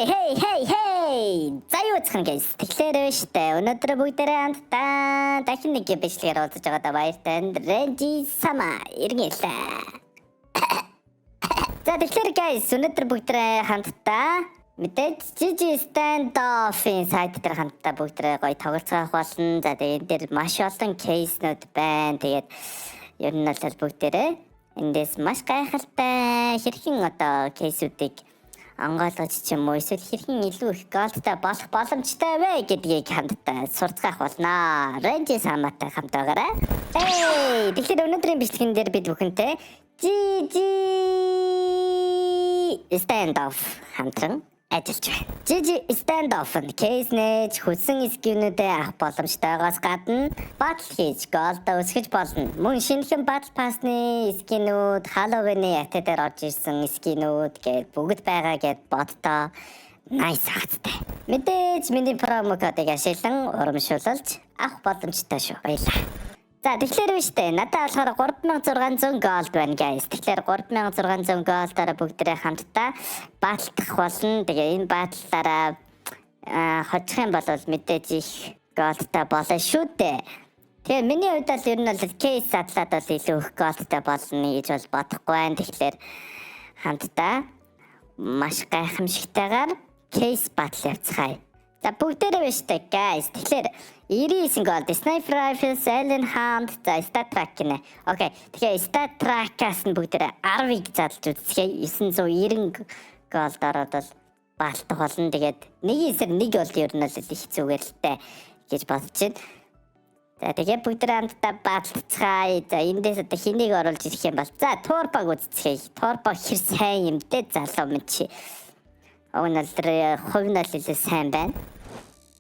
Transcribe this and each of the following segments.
Hey. За юу цхан guys. Тэгэхээр штэ өнөөдөр бүгдээрээ хамтдаа дахин нэг бичлэгээр уулзаж байгаадаа баяртай. Renji sama иргэнлээ. За тэгэхээр guys өнөөдөр бүгдээрээ хамтдаа мэдээж Gigi Stand-off-ийн сайт дээр хамтдаа бүгдээрээ гоё тоглоцоох болно. За тэгээд энэ дээр маш олон кейснүүд байна. Тэгээд ер нь бол бүгдээрээ эндээс маш гайхалтай хэрхэн одоо кейсүүдийг ангоолгож ч юм уу эсвэл хэрхэн илүү их голдтай болох боломжтой вэ гэдгийг хамтдаа сурцгаах болно. Renji саматай хамт байгаарай. Тэгэхээр өнөөдрийн бичлэгэн дээр бид бүхэнтэй Gigi Stand-off хамтран ажиллаж байна. Gigi Stand-off нь кейс нээж хүссэн скинүүдээ авах боломжтойгоос гадна батл хийж голдоо өсгөж болно. Мөн шинэхэн батл пассны скинүүд, Halloween-ийн ятэ дээр орж ирсэн скинүүд гээд бүгд байгаа гэд боддоо nice хаттай. Мэдээж миний промо кодыг ашиглан урамшуулж авах боломжтой шүү. Баярлалаа. За тэгэхээр штэ надад болохоор 3600 голд байна guys. Тэгэхээр 3600 голдоор бүгдээрээ хамтдаа батлдах болно. Тэгээ энэ батлаараа хоцох юм бол мэдээж их голдтай болно шүү дээ. Тэгээ миний хувьд бол ер нь бол кейс задлаад бол илүү их голдтай болно гэж бол бодохгүй байна. Тэгэхээр хамтдаа маш гайхамшигтайгаар кейс батл явцгаая. За бүгдээрээ штэ guys. Тэгэхээр 99 голд Sniper Rifle, Alien Hunt, за Stat Track гинэ. Окей. Тэгэхээр Stat Track-аас нь бүгдээрээ 10-ыг задлж үзье. 990 голд ороод бол баалтах болно. Тэгээд нэг эсрэг нэг бол ер нь л их зүгээр л тээ гэж бодож байна. За тэгээд бүгдээрээ хамтдаа баалтцгаая. За эндээс одоо хэнийг оруулж ирэх юм бол за Turbo үзцгээе. Turbo хэр сайн юм дээ залуу минь чи. Огнол тэр хувь нь л илүү сайн байна.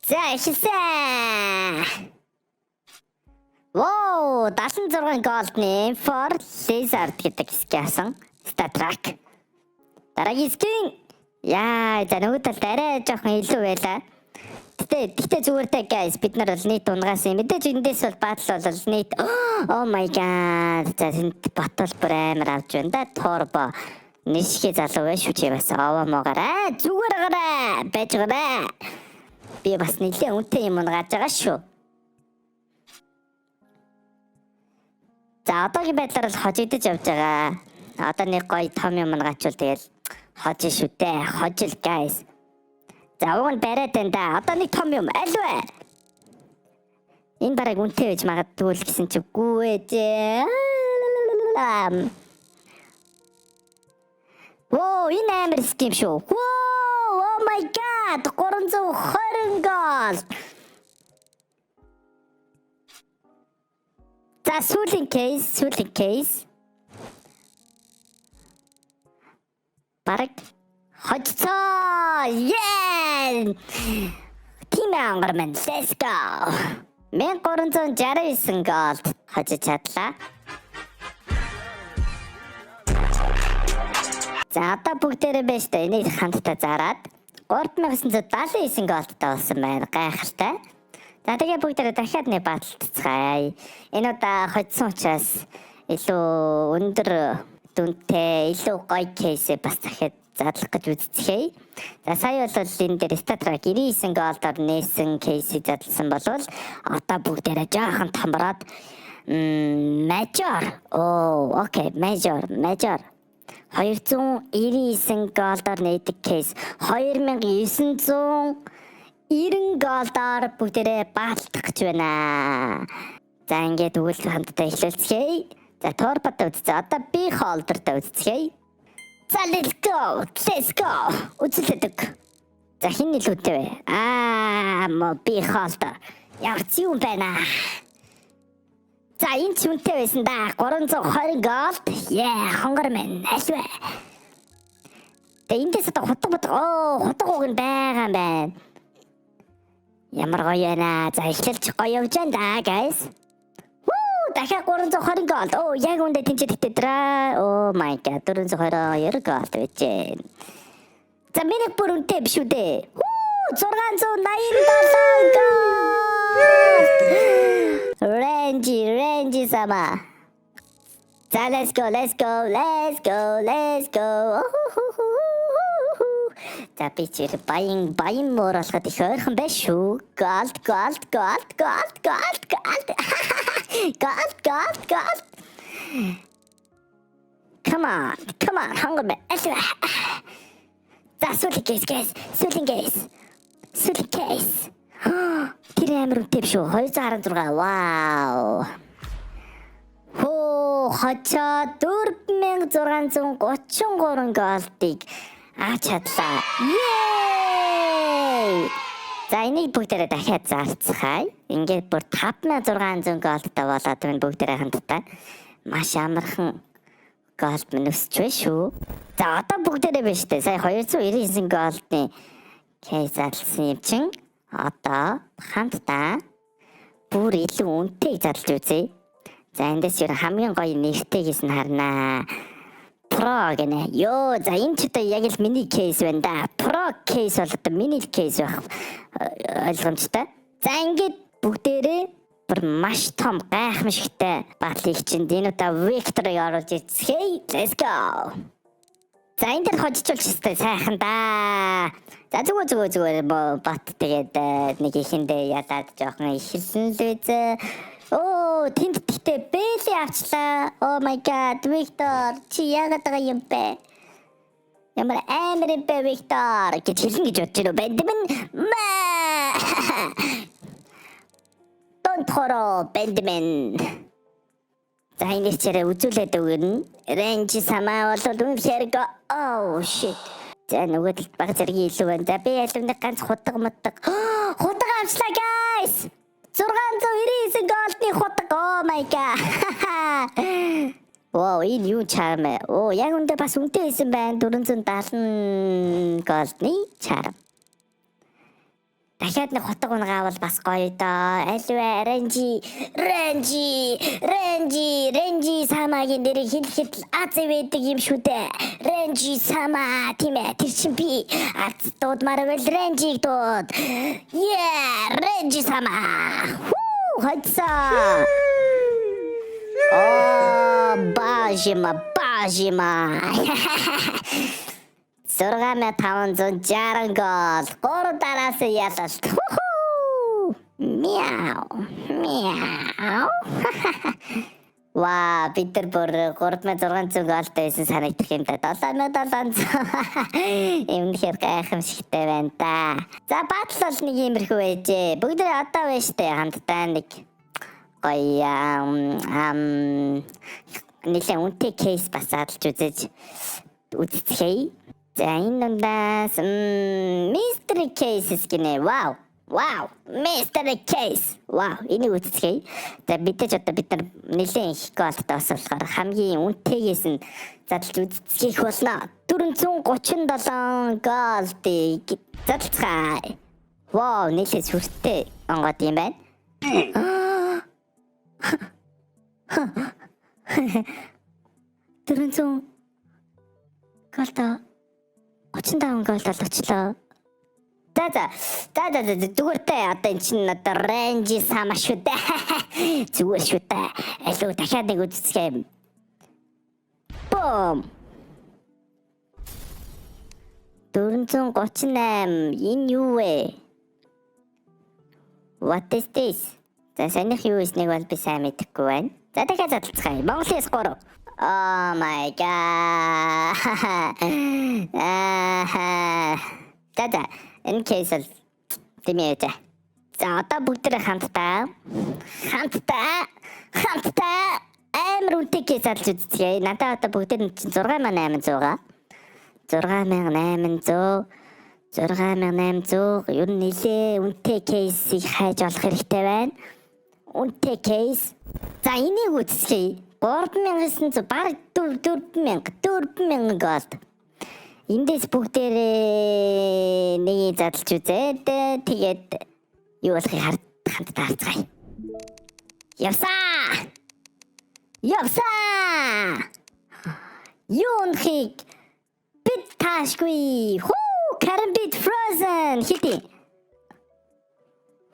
За ихсэн. Воо, 76 голдны for Lizard гэдэг скиасан Stat Track. Дараагийн скин. Яа, за нөгөө талд арай жоохон илүү байлаа. Гэтэ зүгээр дээ guys, бид нар бол нийт унгаас юм. Мэдээж эндээс бол батл бол нийт oh my god. За тэнд батл бүр амар авч байна да. Turbo. Нишхи залуу байж шүү чи бас аваа моогаараа. Зүгээр гараа. Байж гараа. Би бас нэлээ үнэтэй юм гарч байгаа шүү. За одоогийн байдлаар л хожигдож явж байгаа. Одоо нэг гоё том юм гачвал тэгэл хожиж шүү дээ. Хожил guys. За уг нь бариад байна да. Одоо нэг том юм аль вэ? Энэ бараг үнэтэй байж магадгүй л гэсэн чи үгүй ээ. Воо, энэ амар ским шүү. Oh my god, 320 gold. За сүүлийн кейс. Бараг хоцоо. Yeah! Тим ангар мэн, let's go. 1369 gold хожиж чадлаа. За одоо бүгдээрээ байж та энийг хамтдаа зараад 3979 голдтай болсон байна. Гайхалтай. За тэгээ бүгдээрээ дахиад нэг баталцгаая. Энэ удаа хоцсон учраас илүү өндөр дүнтэй, илүү гоё кейс бас дахиад задлах гэж үзчихье. За сая бол энэ дээр Stat Track 99 голдоор нээсэн кейсийг задлсан болвол одоо бүгдээрээ жоохон томроод Major. Окей, Major. 299 голдоор нээдэг кейс 2990 голдоор бүгдээрээ баалтах гэж байна. За ингээд өгүүлбэр хамтдаа эхлүүлцгээе. За Turbo-д үзье. Одоо би холдертай үзье. За let's go. Үзүүлдэг. За хин нэлүүтэй вэ? Би холдер. Ямар ч юм байна. За энэ ч үнэтэй байсан да. 320 голд. Хонгор мэн. Аль вэ? Эндээс одоо хутга уг нь байгаа юм байна. Ямар гоё яана. За эхлэлч гоё явж байна да, guys. Дахиад 320 голд. Яг үндэ тэнцээ тэтэрээ. Oh my god. 422 голд байж. За миний бүр үнэтэй биш үү дээ. 687 голд. Renji sama. За let's go. За би ч баян мөр болоход их ойрхон байна шүү. Gold. Gold. Come on, хангар бэ. За сүүлийн кейс. Тэр амар үнэтэй шүү. 216. Вау. Хачаа 4633 голдыг авч чадлаа. Yay! За энийг бүгдээрээ дахиад зарцгаая. Ингээд бүр 5600 голдтай болоод байна бүгдээрээ хамтдаа. Маш амархан голд мөн өсч байна шүү. За одоо бүгдээрээ биш үү? Сая 299 голдны кейс залсан юм чин. Одоо хамтдаа бүр илүү үнэтэйг зарлж үзье. За эндээс ер хамгийн гоё нэртэйгээс нь харнаа. Pro гэнэ. Йоо, за энэ ч одоо яг л мини кейс байна да. Pro кейс бол одоо мини кейс байх ойлгомжтой. За ингээд бүгдээрээ бүр маш том гайхамшигтай батлыг чинь энэ удаа Victor-ыг оруулж ирцгээе. Let's go. За энэ дээр хожижулж өстэй сайхан да. За зүгээр бат тэгээд нэг ихэндээ ядаад жоохон ихэлсэн л үзээ. Тэнд тэгтээ бэлээ авчлаа. Oh my god, Victor, чи яагаад байгаа юм бэ? Ямар амар юм бэ, Victor? Гэж хэлнэ гэж бодож байна. Бендмен. Don't throw, Bendmen. За энэ чирээ үзүүлээд өгнө. Range самаа бол үнэхээр shit. За нөгөө талд баг зэргийн илүү байна. За би ялвныг ганц худаг авчлаа, guys. 699 голдны худаг. Oh my god. Wow, энэ юу чарм ээ. Яг үндэ бас үнэтэй байсан байна. 470 голдны чарм. Дахиад нэг худаг унгаавал бас гоё доо. Альвэ Ренжи самагийн нэрийг хэлэхэд аз байдаг юм шүү дээ. Ренжи сама тийм ээ. Тэр чинь би аз дуудмаар байл Ренжиг дууд. Ренжи сама. Хайцаа. Бажима. 6560 гол. 3 дараас ялалт. Мяу. Ваа, бид нар бүр 3600 голтой байсан санагдах юм да. 7700. Эмнэхээр гайхамшигтай байна да. За батл бол нэг иймэрхүү байжээ. Бүгд одоо байна штэ хамтдаа нэг гоё нэлээд үнэтэй кейс бас задлж үзчихье. За энэ дундаас mystery cases гинэ. Вау. Mystery case. Вау, энийг үзчихье. За мэдээж одоо бид нар нэлээд их голдтой бас болохоор хамгийн үнэтэйгээс нь задлж үзчихэх болно. 437 голдыг задлцгаая. Вау, нэлээд сүртэй онгод юм байна. 400 голдоо 35 гол болчихлоо. За зүгээртэй одоо эн чинь одоо Range сама шүү дээ. Зүгээр шүү дээ. Алуу дахиад нэг үзчихье. Бом. 438 энэ юу вэ? What is this? За санийх юу эснийг бол би сайн мэдэхгүй байна. За дахиад задлцгаая. Монголын скор. Oh my god. За энэ кейс л тэмээдэ. За одоо бүгдээ хамтдаа амар үнэтэй кейс залж үзье. Надад одоо бүгдээ 6800 ер нь нэлээ үнэтэй кейсийг хайж олох хэрэгтэй байна. Үнэтэй кейс. За энийг үзье. 3900 баг 4000 голд. Эндээс бүгдээрээ нэг задлж үзээд тэгээд юу болохыг хамтдаа харцгаая. Явсаа. Юунхийг бит таашгүй. Карамбит frozen хити.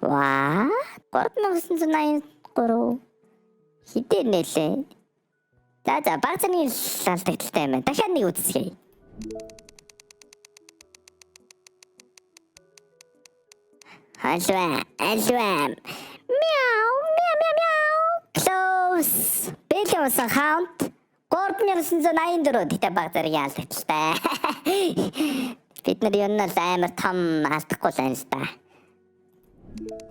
Ваа, 3983 хитэ нэлээ. За багцны лалтагтай юм байна. Дахиад нэг үзье. Альва. Мяу. Close. Бэлэн усан count 3984 гэдэг баг зэрэг яалтагтай. Бид нар юу нэг амар том алдахгүй л байна л да.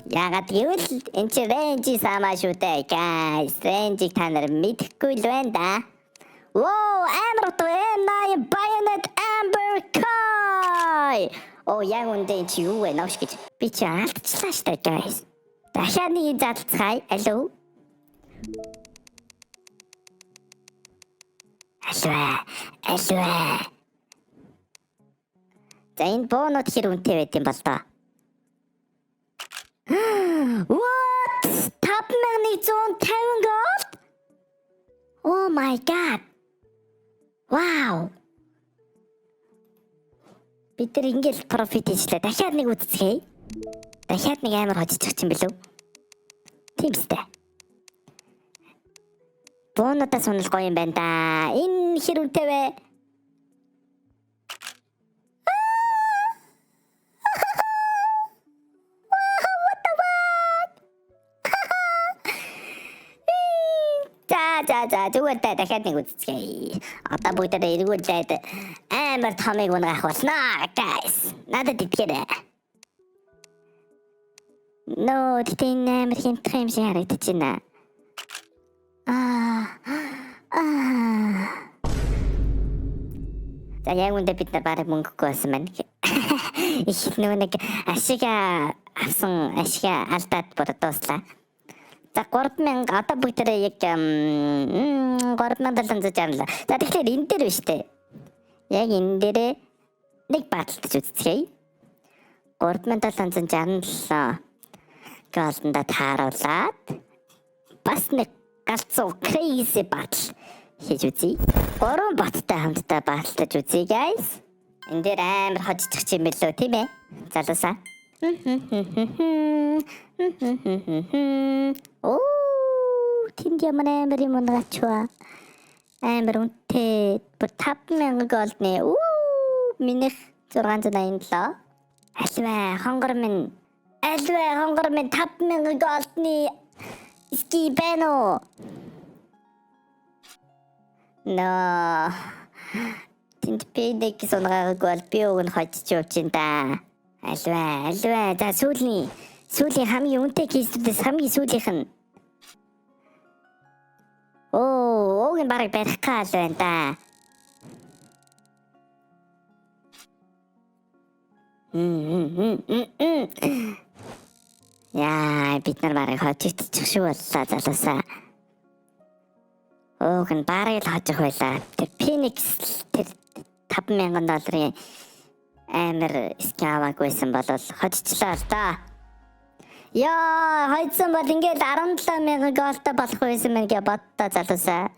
Ягаад гэвэл энэ чи range самаа шүү дээ guys. Range-ийг та нар мэдэхгүй л байна да. Whoa, амар то M9 Bayonet Amber Kai. Яг үндэ чи юу вэ навш гэж. Би чи алдчихлаа штэ guys. Дахиад нэг задлцгаая. Алло. За энэ боонууд хэр үнэтэй байт юм бол доо. What? 5150 gold? Oh my god. Wow. Бид нар ингээл профит хийлээ. Дахиад нэг үзцгээе. Дахиад нэг амар хожиж чинь билүү? Тийм үстэй. Боонуудаа сонол гоё юм байна да. Энэ хэр үнэтэй вэ? За зүгээр та дахиад нэг үзцгээе. Одоо бүгдээ эргүүлээд амар томыг унгаах болно guys. Надад итгээрэй. No, тийм амар хэмтэх юм шиг харагдаж байна. За яг үндэ бид нар барыг мөнгөгүй болсон байна. Их нэг ашига авсан ашига алдаад бодослаа. За 3000 одоо бүгдээ яг 3760. За тэгэхээр энэ дээр биш үү? Яг энэ дээрээ нэг баталж үзчихье. 3767 галданда тааруулаад бас нэг галзуу crazy батал хийж үзье. 3 боттой хамтдаа баталж үзье guys. Энэ дээр амар хожчих юм билүү тийм ээ? Залуусаа. Тэнд ямар амар юм унгачваа. Амар үнэтэй. 5000 голдны. Минийх 687. Альваа хонгор минь 5000 голдны ски бэно. Но тэнд пэдэг сонгааг бол би уг нь хожиж явчихин да. Альваа. За сүүлийн хамгийн үнэтэй кейсүүдээс хамгийн сүүлийнх нь. Уг нь бараг барих гал байна да. Яа, бид нар бараг хожигдчих шүү боллоо залуусаа. Уг нь бараг л хожих байлаа. Тэр Phoenix тэр $5000 амар скавагүйсэн бол хожичлаа л да. Яа, хайцсан бол ингээд 17000 голтой болох байсан мэн гэж боддоо залуусаа.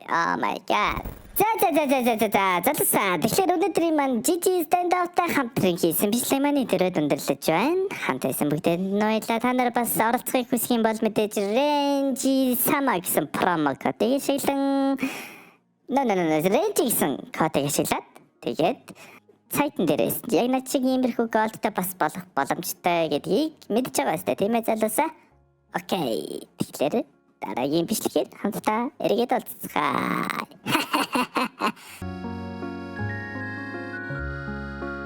Oh my god. За залуусаа. Тэгэхээр өнөөдрийн маань GG stand-up-тай хамтран хийсэн бичлэг маань дөрөв өндөрлөж байна. Хамтайсан бүгдээ ноёлоо та нар бас оролцохыг хүсэх юм бол мэдээж Range Sama гэсэн промо кодыг ашиглан Range гэсэн кодыг ашиглаад тэгээд сайтн дээрээс яг над шиг иймэрхүү голдтой бас болох боломжтой гэдгийг мэдж байгаа өстэй тийм ээ залуусаа. Окей. Тэгэхээр дараагийн бичлэгээр хамтдаа эргээд уулзцгаая.